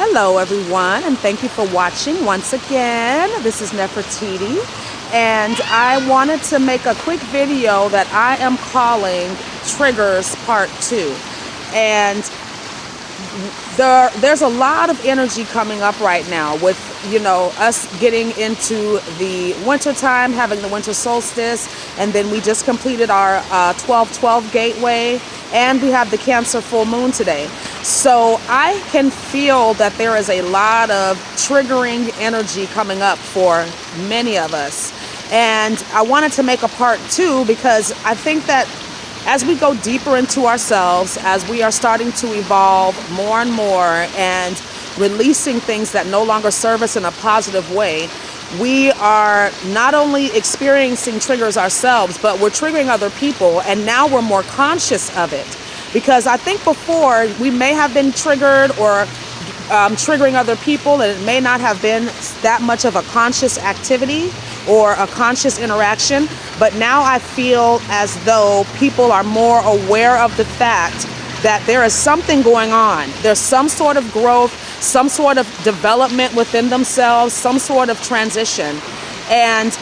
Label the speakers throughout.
Speaker 1: Hello everyone, and thank you for watching once again. This is Neferititi, and I wanted to make a quick video that I am calling Triggers Part 2. And there's a lot of energy coming up right now with, us getting into the winter time, having the winter solstice, and then we just completed our 12/12 gateway, and we have the Cancer full moon today. So I can feel that there is a lot of triggering energy coming up for many of us. And I wanted to make a part 2 because I think that as we go deeper into ourselves, as we are starting to evolve more and more and releasing things that no longer serve us in a positive way, we are not only experiencing triggers ourselves, but we're triggering other people, and now we're more conscious of it. Because I think before we may have been triggered or triggering other people, and it may not have been that much of a conscious activity or a conscious interaction, but now I feel as though people are more aware of the fact that there is something going on. There's some sort of growth, some sort of development within themselves, some sort of transition. And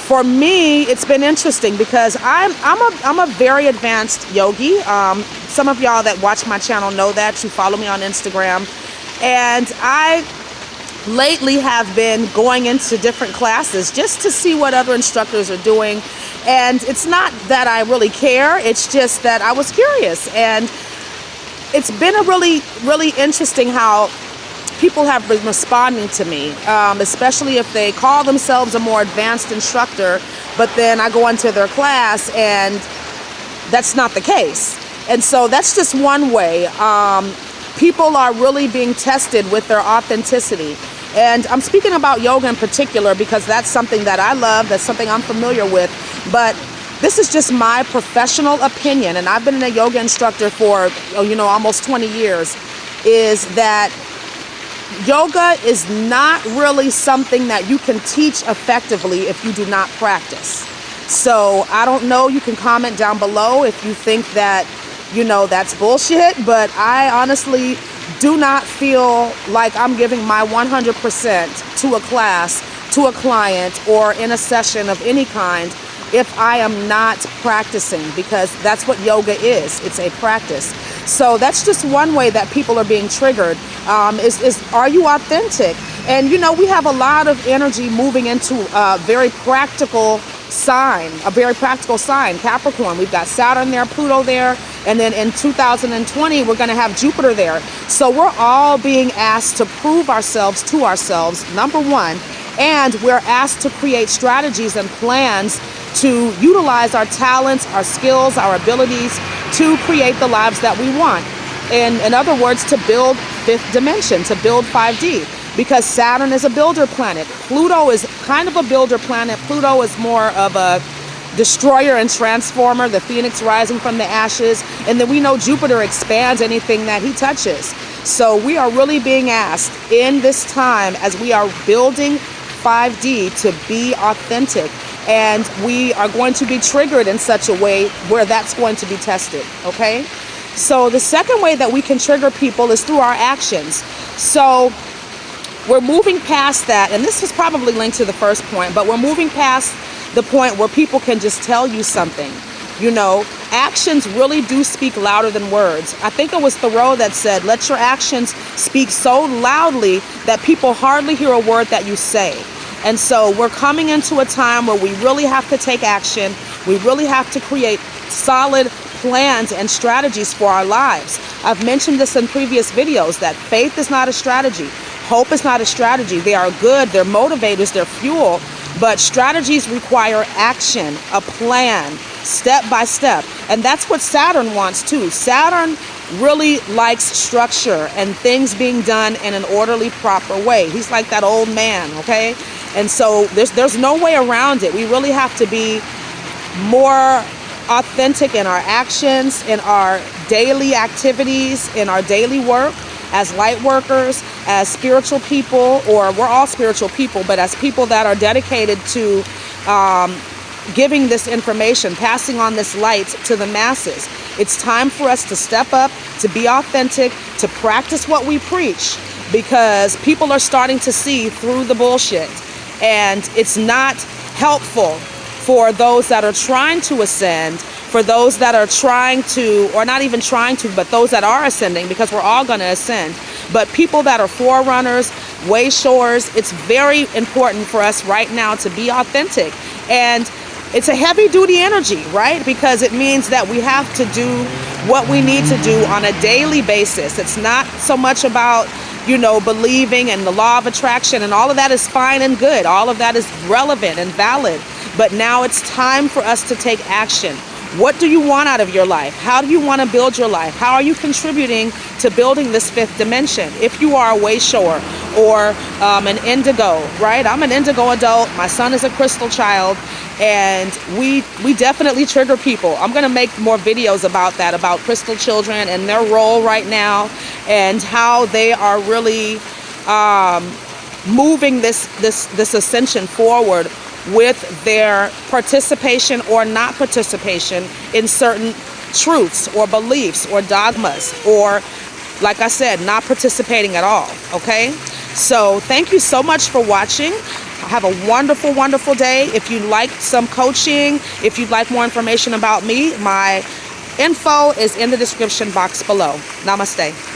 Speaker 1: for me, it's been interesting because I'm a very advanced yogi. Some of y'all that watch my channel know that. You follow me on Instagram. And I lately have been going into different classes just to see what other instructors are doing. And it's not that I really care, it's just that I was curious. And it's been a really interesting how people have been responding to me, especially if they call themselves a more advanced instructor, but then I go into their class and that's not the case. And so that's just one way. People are really being tested with their authenticity. And I'm speaking about yoga in particular because that's something that I love, that's something I'm familiar with. But this is just my professional opinion, and I've been a yoga instructor for, almost 20 years, is that yoga is not really something that you can teach effectively if you do not practice. So I don't know, you can comment down below if you think that, that's bullshit, but I honestly do not feel like I'm giving my 100% to a class, to a client, or in a session of any kind if I am not practicing, because that's what yoga is. It's a practice. So that's just one way that people are being triggered, is are you authentic? And we have a lot of energy moving into a very practical sign, Capricorn. We've got Saturn there, Pluto there, and then in 2020 we're going to have Jupiter there. So we're all being asked to prove ourselves to ourselves, number one, and we're asked to create strategies and plans to utilize our talents, our skills, our abilities to create the lives that we want. And in other words, to build fifth dimension, to build 5D. Because Saturn is a builder planet. Pluto is kind of a builder planet. Pluto is more of a destroyer and transformer, the phoenix rising from the ashes. And then we know Jupiter expands anything that he touches. So we are really being asked in this time, as we are building 5D, to be authentic. And we are going to be triggered in such a way where that's going to be tested, okay? So the second way that we can trigger people is through our actions. So we're moving past that, and this is probably linked to the first point, but we're moving past the point where people can just tell you something. Actions really do speak louder than words. I think it was Thoreau that said, let your actions speak so loudly that people hardly hear a word that you say. And so we're coming into a time where we really have to take action. We really have to create solid plans and strategies for our lives. I've mentioned this in previous videos that faith is not a strategy. Hope is not a strategy. They are good, they're motivators, they're fuel, but strategies require action, a plan, step by step. And that's what Saturn wants too. Saturn really likes structure and things being done in an orderly, proper way. He's like that old man, okay? And so there's no way around it. We really have to be more authentic in our actions, in our daily activities, in our daily work, as light workers, as spiritual people, or we're all spiritual people, but as people that are dedicated to giving this information, passing on this light to the masses. It's time for us to step up, to be authentic, to practice what we preach. because people are starting to see through the bullshit, and it's not helpful for those that are trying to ascend, for those that are trying to, or not even trying to, but those that are ascending, because we're all going to ascend. But people that are forerunners, way shores, it's very important for us right now to be authentic. And it's a heavy duty energy, right? Because it means that we have to do what we need to do on a daily basis. It's not so much about, you know, believing in the law of attraction, and all of that is fine and good. All of that is relevant and valid. But now it's time for us to take action. What do you want out of your life? How do you want to build your life? How are you contributing to building this fifth dimension? If you are a way shower or an indigo, right? I'm an indigo adult. My son is a crystal child, and we definitely trigger people. I'm going to make more videos about that, about crystal children and their role right now, and how they are really moving this ascension forward with their participation or not participation in certain truths or beliefs or dogmas, or, like I said, not participating at all. Okay, so thank you so much for watching. Have a wonderful, wonderful day. If you'd like some coaching, if you'd like more information about me, my info is in the description box below. Namaste.